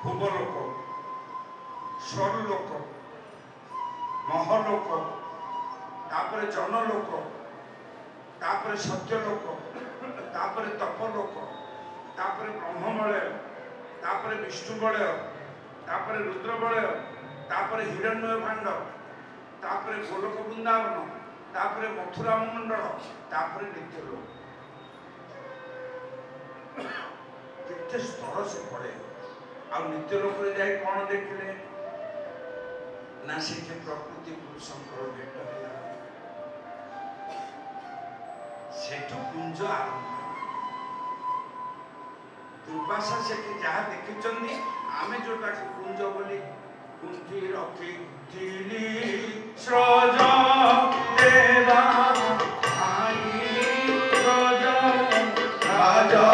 भूवलोक स्वरलोक महलोक तापर जनलोक तापर सत्यलोक तापर तपलोक तापर ब्रह्मवलय तापर विष्णुवलय तापर रुद्रवलय तापर हिरण्य भांड तापर गोलोक वृंदावन तापर मथुरा मंडल तापर नित्यलोक केते स्तर से पड़े आ नित्यलोक रे जाई कौन देखले ना से प्रकृति पुरुषंकर भेट होला सेठु कुंज आरंभ दुर्वासा सेठी जहाँ देखिचंदी आमे जोटा कुंज बोली कुंठी रखी दिली सृज देवा आई सृज राजा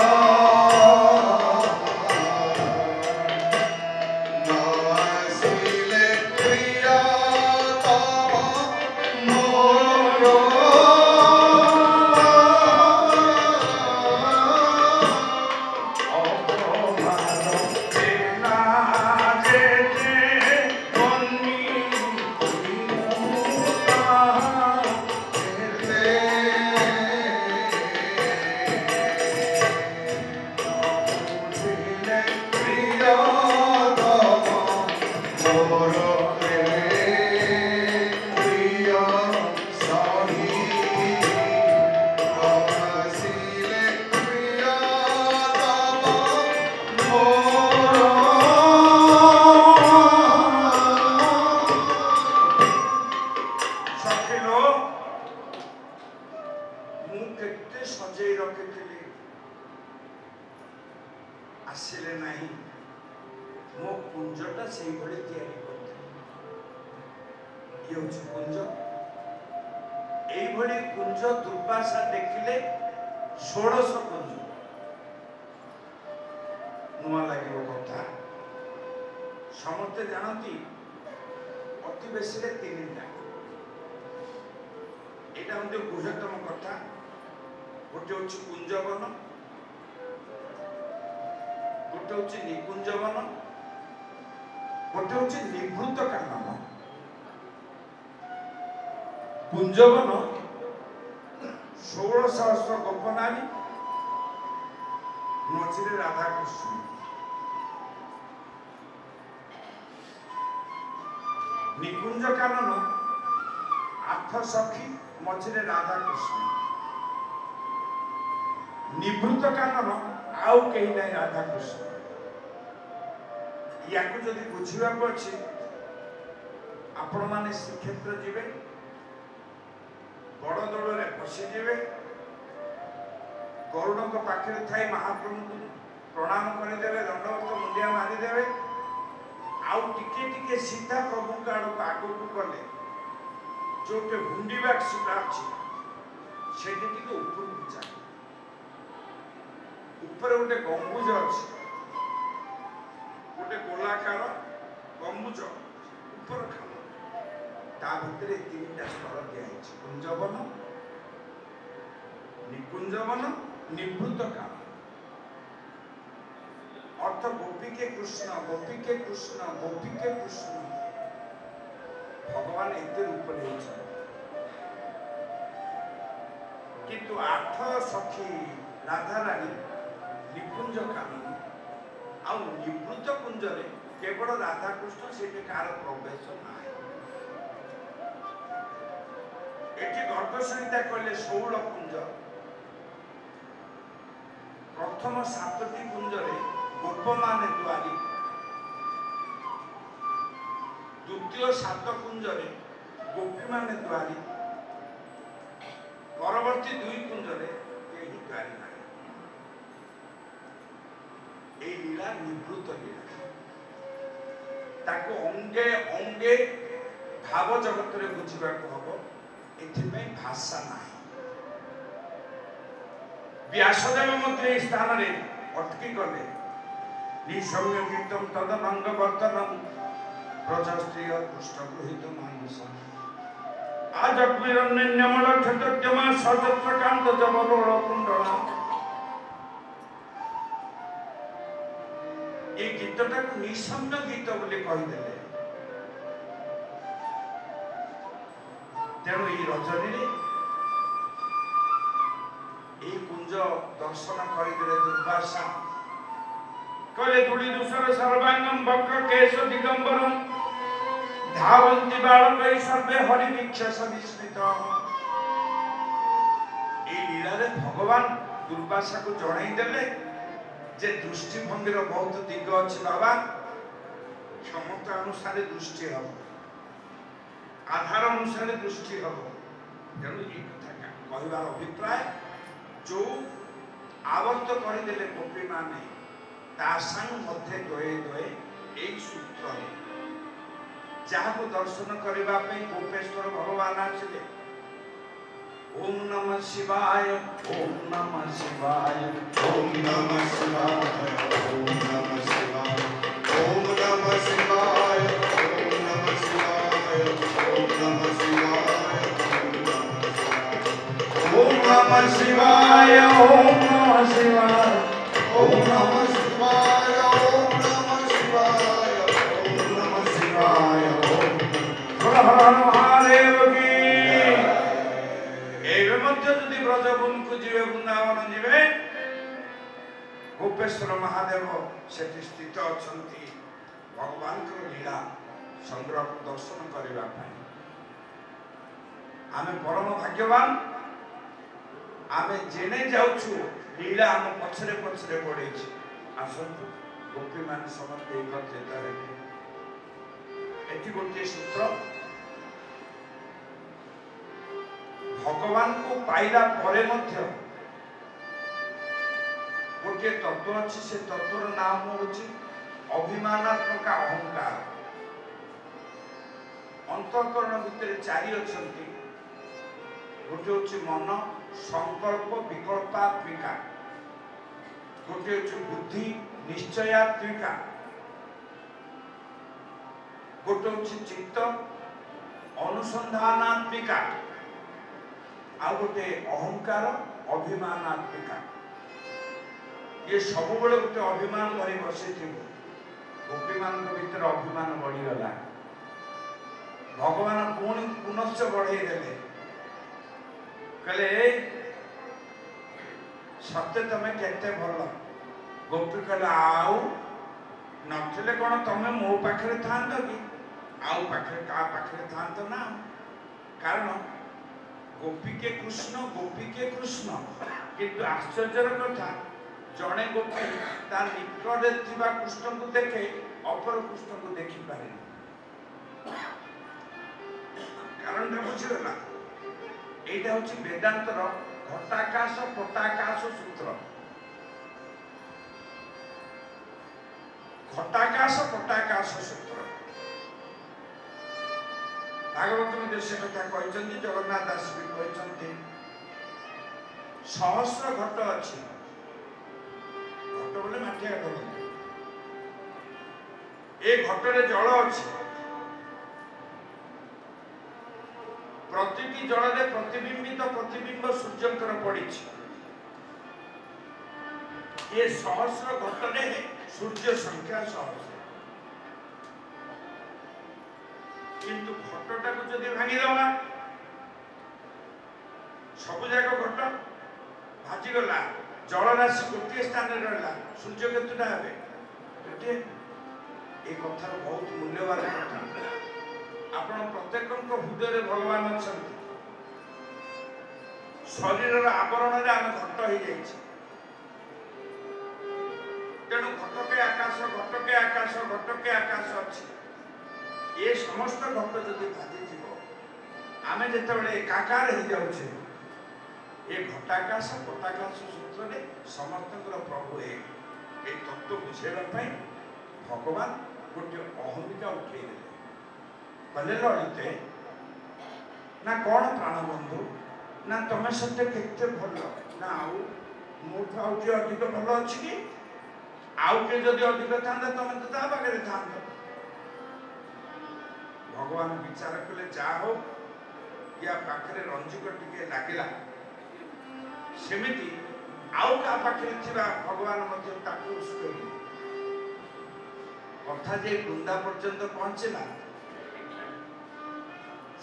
आसिले नहीं मो कुंजटा से भली तैयारी करते ये होची कुंज एई भली कुंज दुर्वासा देखिले 1600 कुंज नुआ लागिबो कथा समस्त जानती अति बेसी रे 3टा एटा हमते गुहतम कथा गोटे होची कुंजवन गोटे होची निकुंजवन गोटे होची निवृत्त कानन कुंजवन 16 सहस्र गोपनारी मझिरे राधा कृष्ण निकुंज कानन 8 सखी मझिरे राधा कृष्ण निवृत्त कानन आउ कहीं नहीं राधा कृष्ण या जदि बुझा अच्छे आपण मैंने श्रीक्षेत्र जीवे बड़ दौड़ पशिजे गरुड़ पाखे थी महाप्रभु को प्रणाम करदेवे दंडवत मुंडिया मारिदेवे आउ टिके सीधा प्रभु आड़ को आग को गले जो हुंडा सीटा अच्छी से उपरକୁ जाए ऊपर गोटे गंबुज अच्छे गोटे गोलाकार गंबुज ऊपर खान ता भितर 3टा स्तर दिखाई कुंजवन निकुंजवन निवृत्त काल अर्थ गोपी के कृष्ण गोपी के कृष्ण गोपी के कृष्ण भगवान एते रूप ले किंतु 8 सखी राधा रानी निकुंज कानन आ निवृत्त कुंजरे केवल राधा कृष्ण से कार प्रवेश ना एटी गर्भ संहिता कहले 16 कुंज प्रथम 7टी कुंजरे गोप माने द्वारी द्वितीय 7 कुंजरे गोपी माने द्वारी परवर्ती 2 कुंजरे केही द्वारी ना ए लीला निवृत्त लीला ताको अंगे अंगे भाव जगत रे बुझिबा को हबो एथिपई भाषा नाही व्यासदेव मध्य स्थान रे अटकी गले निसम्य कीर्तन तदभंग वर्तनम प्रजस्त्रीय कृष्ण गृहीत मानस आज अग्निरण्यमल क्षत्रजमा सजत्रकांत जमलोल कुंडला ये गीतटा को निसम्य गीत बोली कहीदेले तेणु ये रजनी ये कुंज दर्शन करदेले दुर्वासा कहले धूली दूषर सर्वांगम वक्र केश दिगंबरम धावन्ति बालकै सर्वे हरिवीक्षस विस्मित ये लीला रे भगवान दुर्वासा को जणाई देले जे दृष्टिभंगीर बहुत दिग अच्छे बाबा क्षमता अनुसार दृष्टि हम आधार अनुसार दृष्टि हम तेणु ये कथा कहबार अभिप्राय जो आवर्त करदेले गोपी माने तासांग मध्य दोए दोए एक सूत्र जहाँ को दर्शन करबा पे गोपेश्वर भगवान आछले ओम नमः शिवाय ओम नमः शिवाय ओम नमः शिवाय ओम नमः शिवाय ओम नमः शिवाय ओम नमः शिवाय ओम नमः शिवाय ओम नमः शिवाय ओम नमः शिवाय ओम नमः शिवाय ओम नमः शिवाय ओम नमः शिवाय हर हर महादेव की एवं मध्य यदि ब्रजभूमि को जीवे वृंदावन जीवे गोपेश्वर महादेव सेठी स्थित अछंती भगवान को लीला संग्रह दर्शन करबा पाई आमे परम भाग्यवान आमे जेने जाउछु लीला हम पछरे पछरे पड़े आसतु गोपी मान समस्त एकत्रित हेबे एटी गोटे सूत्र भगवान को पाइला परे मध्य गोटे तत्व अच्छी से तत्वर नाम होची अभिमानात्मक अहंकार अंतःकरण भितर चारि अछंती गोटे होची मन संकल्प विकल्पात्मिका गोटे होची बुद्धि निश्चयात्मिका गोटे होची चित्त अनुसंधानात्मिका आ गोटे अहंकार अभिमानात्मिका ये सब बड़े गोटे अभिमान धरी बसी गोपी मान भीतर अभिमान बढ़ीगला भगवान पुणी पुनश्च बढ़े देले कहले सत्य तमें केते भल गोपी कहले आउ नथिले कौन तमें मो पाखरे थांत कि आउ पाखरे का पाखरे थांत ना कारण गोपी के कृष्ण किंतु आश्चर्यर कथा जड़े गोपी तार निकटे थिबा कृष्ण को देखे अपर कृष्ण को देखि पारे कारण बुझीगला एटा होची वेदांतर घटाकाश पटाकाश सूत्र घटाकाश पटाकाश सूत्र भागवत में से कथा कहते जगन्नाथ दास भी कहते सहस्र घट अच्छी घट बोले माटिया घट ए घटरे जल अच्छी प्रतिटी जल प्रतिबिंबित प्रतिबिंब सूर्यंकर पड़ी ये सहस्र घटने सूर्य संख्या सहस्र किंतु घटटा को जदि भांगी दवा सब जाक घट भाजी गला जल राशि गोटे स्थान रहा सूर्य केतुटा हे गोटे ये कथार बहुत मूल्यवान कथा आपण प्रत्येक हृदय भगवान अच्छा शरीर आवरण में आम घट हो जाए तेणु घटके आकाश अच्छी ये समस्त घट जदि भाजी आम जो एकाकार हो जाऊे ये घटाकाश पटाकाश सूत्र में समस्त प्रभु एक तत्व बुझेगा भगवान गोटे अहमिका उठे कहले ललिते ना कौन प्राणबंधु ना तुम सत्य केते भल ना आउ मोठ आउ किए अधिक भल अच्छी कि आउ किए जदि अधिक था तुम तो ता पाखे था भगवान विचार कले जा हो या पाखे रंजिक टिके लगिला सेमिति आउ का पाखे थिबा भगवान मध्य ताकू उसके कथा जे वृंदा पर्यंत पहुंचला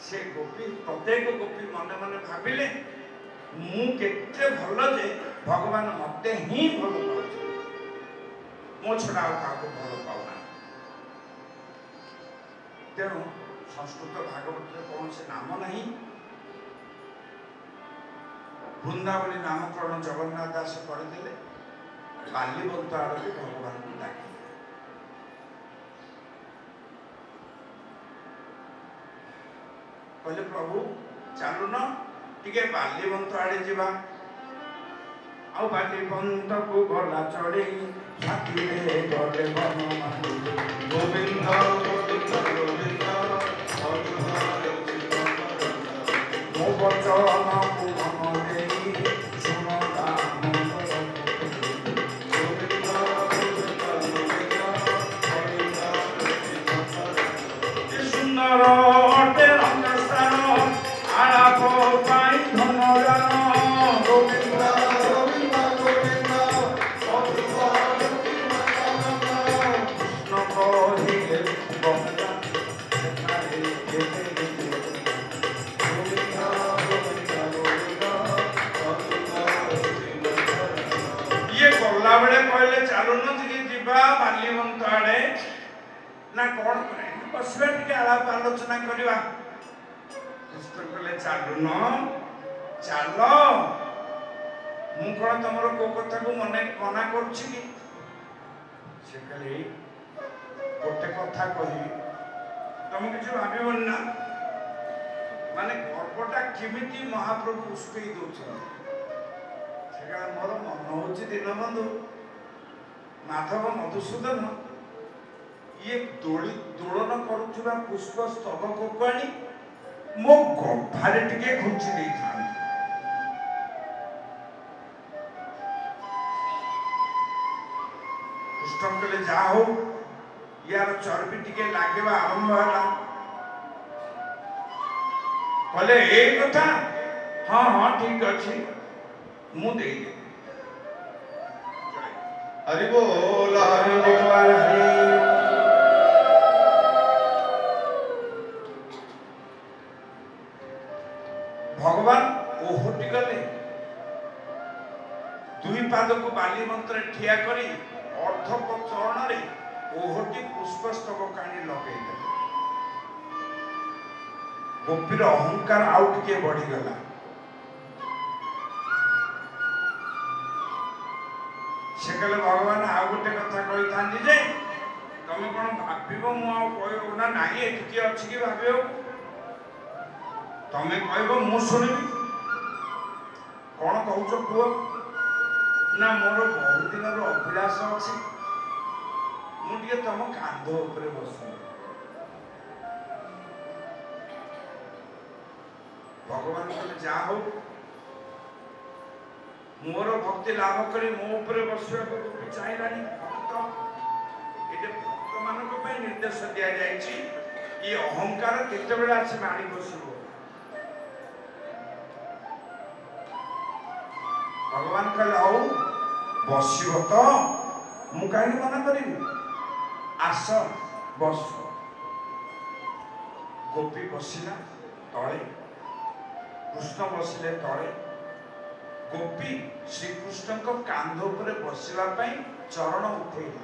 से गोपी प्रत्येक गोपी मने मने भाविले मु केते भल जे भगवान मते ही भल पाउछ मो छड़ा काको भल पाउना तेणु संस्कृत भागवत कौन से नाम नहीं वृंदावनी नामकरण जगन्नाथ दास करदे बाल्यवंत आड़ को भगवान को डाक कहले प्रभु चलु न टिके बाल्यवंत आड़े जीवा आ बाल्यवंत को गला चढ़े छाती रे गले बन गोविंद गोविंद गोविंद मो बचन को मन देई सुन दाम सुंदर अटे रंगस्थान आलाप पाई धन जान गोविंद गोविंद गोविंद कृष्ण कहिले बहला ये गला बेले कहले चलु न जीवा बाल्यवंत आड़े ना कौन करे बसबे टिके आलाप आलोचना करवा कृष्ण कहले चलु न चलो मु कौन तुमर को कथा को मना करछि कि से कहले गोटे कथा कहि तुम किछ भाबिबन ना माने गर्वटा केमिति महाप्रभु उस्कई दोछन से कहले मोर मन होछि दीनबंधु माधव मधुसूदन ये दोलन करुवा पुष्प स्तबक को आनी मो गंफारे टिके घुंची नहीं था कृष्ण कहले जा हो यार चर्बी टिके लागेबा आरंभ होला कहले ए कथा हाँ हाँ ठीक अछि मु देई दे हरि बोल हरि बोल हरि भगवान ओहटी गले दुई पाद को बाली मंत्र ठिया करी अर्धक चरण रे ओहटी पुष्पस्तक काणी लगे गोपीर अहंकार आउ टिके बढ़ी गला से कहले भगवान आउ गोटे कथा कहि थांदी जे तमे कोन भाबिबो मु आ कहयो ना नाही एठी के अछि कि भाबियो तमे कहबो मु सुनिबी कोन कहउछ पुओ ना मोर बहुत दिन रो अभिलाष अछि मु टिके तम कांध ऊपर बसु भगवान कहले जा हो मोर भक्ति लाभ करी मो ऊपर बसवा को चाहिलानी भक्त एते भक्त मानक पे निर्देश दिया जायछि ये अहंकार केते बेला से मारी बसबो भगवान कहले आओ बसिबो तो मु काहे मना करिबी आस बस गोपी बसिला तळे कृष्ण बसिले तळे गोपी श्री कृष्ण को कांध ऊपर बसिबा पई चरण उठेला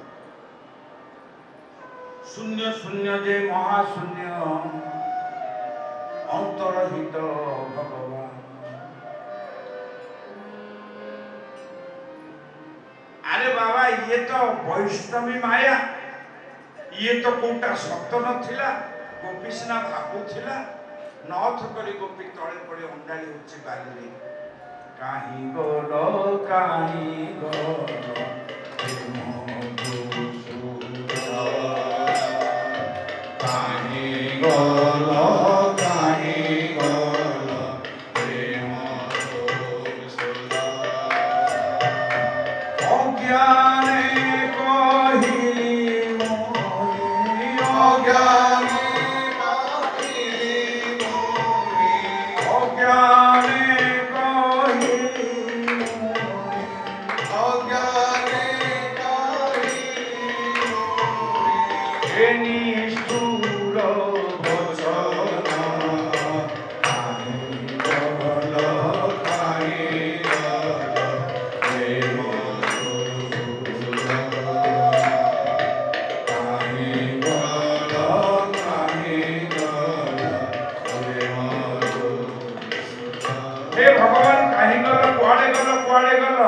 शून्य शून्य जे महाशून्य अंतरहित भगवान अरे बाबा ये तो वैष्णवी माया ये तो कोटा सत्य नथिला गोपी सिना भाबु थिला नथ करी गोपी तळे पड़े अंडाली होची बाली रे काहे गोलो काहे गोलो काहे गोलो काहे गोलो प्रेम सुदा अज्ञाने कहि मोहि अज्ञाने अज्ञाने कहि मोहि अज्ञाने निष्ठुर भजन हे भगवान कहीं गल कुआड़े गल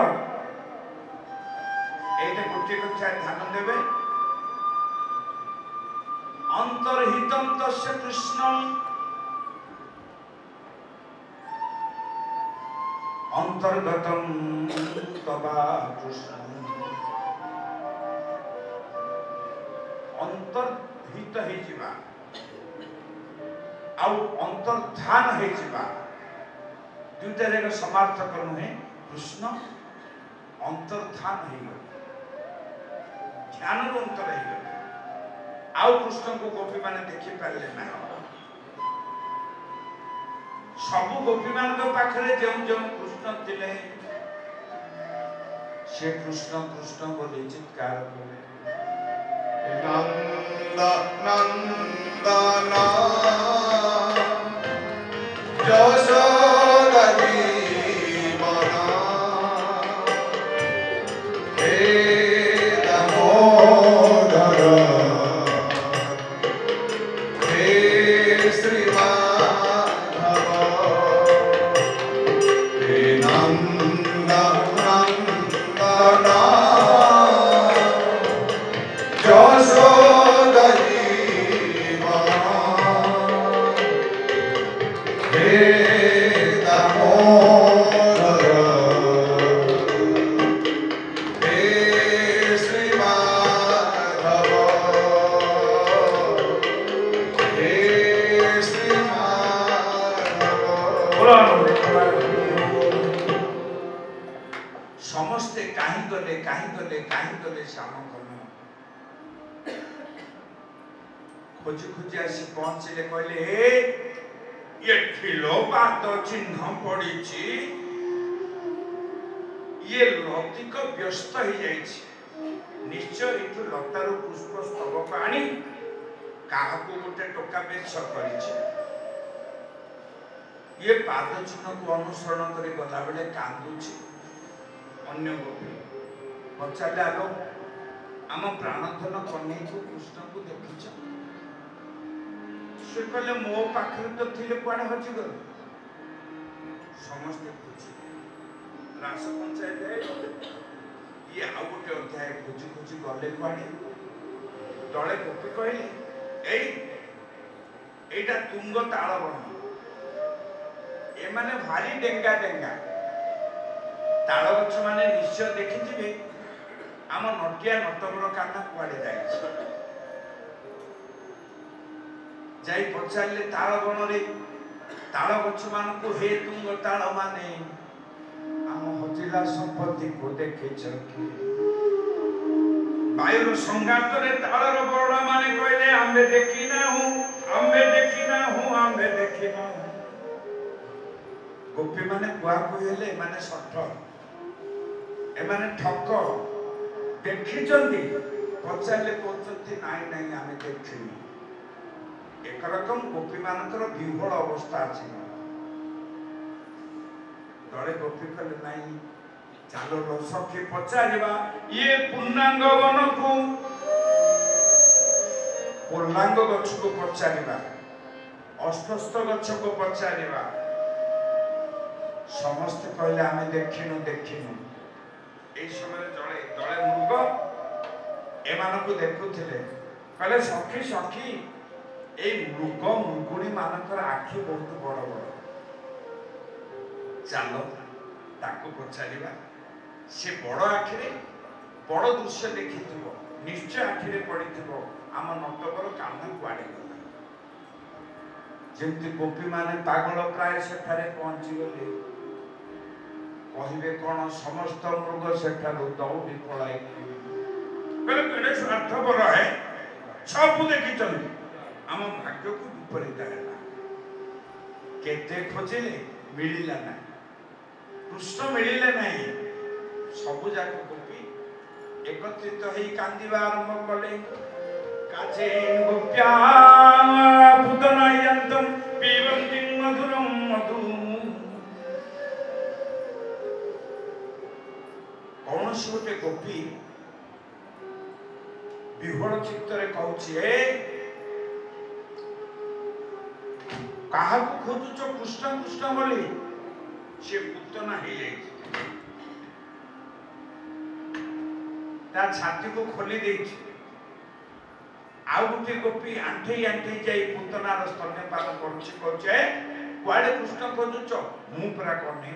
एटा गोटे कक्षा ध्यान देवे अंतर्हितम तस्य कृष्णम अंतर्गतम तवा कृष्णम अंतर्हित हे जिवा आउ अंतर्धान हे जिवा दुईटा जाक समार्थक नुहे कृष्ण अंतर्धान हो ध्यान अंतर हो आउ कृष्ण को गोपी माने देखि पारे ना सबु गोपी मान पाखे जो जो कृष्ण थिले से कृष्ण कृष्ण बोली चित्कार कले नंदना यशोदा जीवना हे दामोदर हे श्री माधव हे नंदना यशोदा जीवना हे दामोदर हे श्री माधव हे श्री माधव समस्ते कहीं गले श्याम कर्ण खोजी खोजी आसी पहुंचले कहले ये ठिलो बात चिन्ह पड़ी ये लतिक व्यस्त हो जाइए निश्चय एठु लतार पुष्प स्तबक आनी क्या गोटे टोका बेच कर ये पाद चिन्ह को अनुसरण कर गला बेले कांदुची अन्य गोपी पचारे आलो आम प्राणधन कन्हई को कृष्ण को देखिछ से कहले मो पाखे तो थिले कुआडे हजिगल समस्ते खोजी रास पंचायत ये आउ गोटे अध्याय खोजी खोजी गले कुआडे दले गोपी कहले एटा तुंग ताल बन ए माने भारी डेंगा डेंगा ताल गछ माने निश्चय देखिथिबे आम नटिया नटवर काना कुआडे जाई पचारे ताल बन रे ताल गछ मान को हे तुंग ताल माने आम हजिला संपत्ति को देखे चकी वायुर संघात रे तालर बरड़ा माने कहले आम्बे देखी ना हूं गोपी माने कुआ कहले माने सठ ए माने ठक देखी चंदी पचारे कहते नाई नाई आमे देखिनी एक रकम गोपी मानकर विह्वल अवस्था अच्छी दले गोपी कहले नाई चलो सखी पचारिबा ये पूर्णांग वन को पूर्णांग गछ को पचारिबा अस्तस्थ गछ को पचारिबा समस्त कहले आमे देखिनु ए समय जड़े दले मृग एमान को देखुथिले कहले सखी सखी ए मृग मृगुणी मानकर आखि बहुत बड़ बड़ चलो ताको पचारिबा से बड़ आखिरे बड़ दृश्य देखिथिबो निश्चय आखिरे पड़िथिबो आम नटवर कान्हा कुआडे गला जेमति गोपी माने पागल प्राय सेठारे पहुंची गले कहिबे कोन समस्त मृग सेठारु दौड़ी पळाई कहले केडे स्वार्थपर है सब देखि चली आम भाग्य को विपरीत है केते खोजिले मिलिला ना कृष्ण मिलिले नहीं सब जाक गोपी एकत्रित होई कांदिबा आरंभ कले काचेन गोप्या पुतनायन्तं पिबन्ति मधुरं मधु कौनसी गोटे गोपी विह्वल चित्तरे कहूची काहाकु खोजुच कृष्ण कृष्ण बोली से पुतना हो जाए ता छाती को खोली देछि आउ गोटे गोपी आंठे आंठे जाई पुतनार स्तन्यपान करुछि कहूचे कुआडे कृष्ण खोजुच मु परा करनी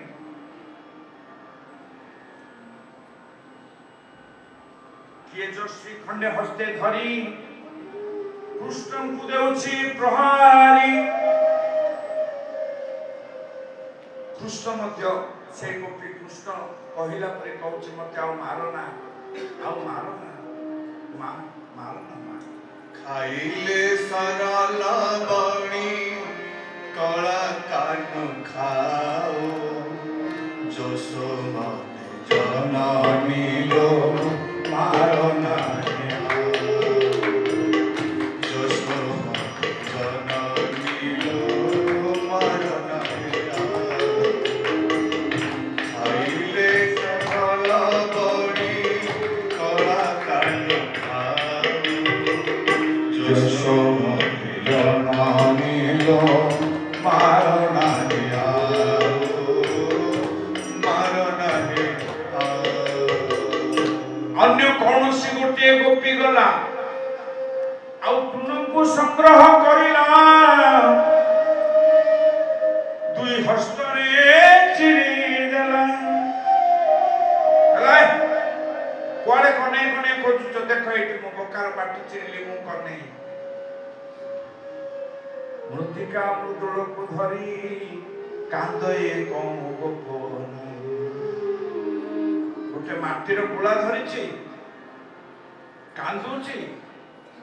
किए जो श्रीखंडे हस्ते धरी कृष्ण को देउछि प्रहारी कृष्ण मध्य से गोपी कृष्ण कहिला परे कहूछि मते आउ मारो ना मारो ना खाइले सारा लावणी कला कान खाओ जोशोमा जननी लो मारो ना जोशोमा जननी लो मारो ना खाइले सारा लावणी कला कान खाओ जोशोमा जननी लो मारो ना अन्य कौनसी गोटे गोपी गला आउ तुमको संग्रह करिला दुई हस्त रे चिरी देला हलाय कुआडे कोने कोने खोजुच देखो एटी मो बकार पाटी चिरली मु करने मृत्तिका मृदुल को धरी कांदए कौन गोपन गोटे माटीर गोला धरिछि कांदुछि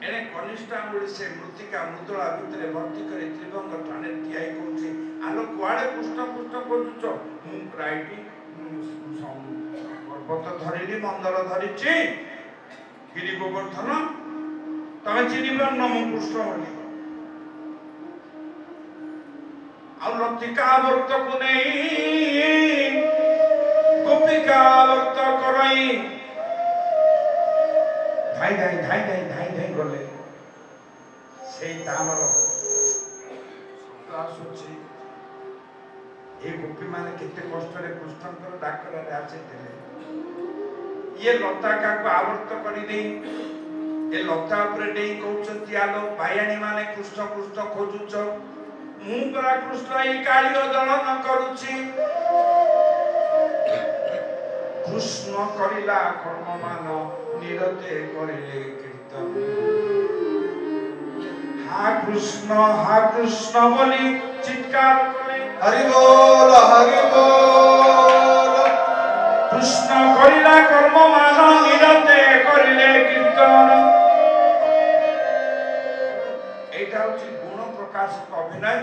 एने कनिष्ठ आंगुली से मृत्तिका मृदुला भितरे भर्ती करे त्रिभंग ठाणे टियाई कहूछि आलो कुआडे कृष्ण कृष्ण कहूछ मु प्राइटी पर्वत धरिली मंदर धरिछि गिरि गोवर्धन तमे चिनिबन न मु कृष्ण बोली आ लतिका वर्त को नहीं गोपिका वर्त करई धाई गले से तामर आसुची ए गोपी माने केते कष्ट रे कृष्णकर डाकरा रे आछिथिले ये लता का को आवर्त करी दे ए लता ऊपर डे कहउछती आलो बायाणी माने कृष्ण कृष्ण खोजुछ मु परा कृष्ण ए कालियो दलन करूची कृष्ण करिला कर्म मान निरते करिले कीर्तन हा कृष्ण बोली चित्कार करे हरि बोल कृष्ण करिला कर्म मान निरते करिले कीर्तन एटा होची गुण प्रकाशक अभिनय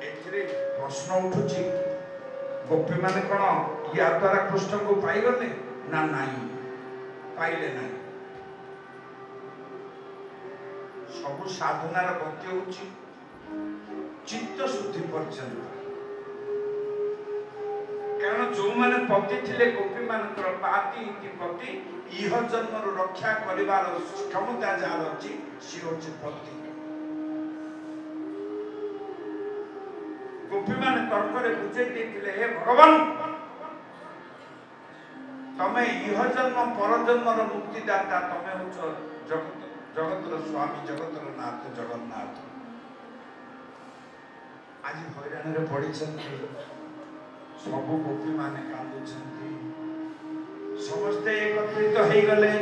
एथिरे प्रश्न उठुची गोपी माने कोन या द्वारा कृष्ण को पाई गले ना नाही पाइले नाही सब साधनार गति होची चित्त शुद्धि पर्यंत कारण जो माने पति थिले गोपी मानकर पाति इति पति इह जन्म रक्षा करिवार क्षमता जार अछि सी होची पति गोपी माने तर्करे बुझे देथिले हे भगवान तमे इह जन्म पर जन्मर मुक्तिदाता तमे होचो जगतर स्वामी जगतर नाथ जगन्नाथ आज हैरान रे पड़िछन्ति सब गोपी माने कांदुछन्ति समस्ते एकत्रित हो गले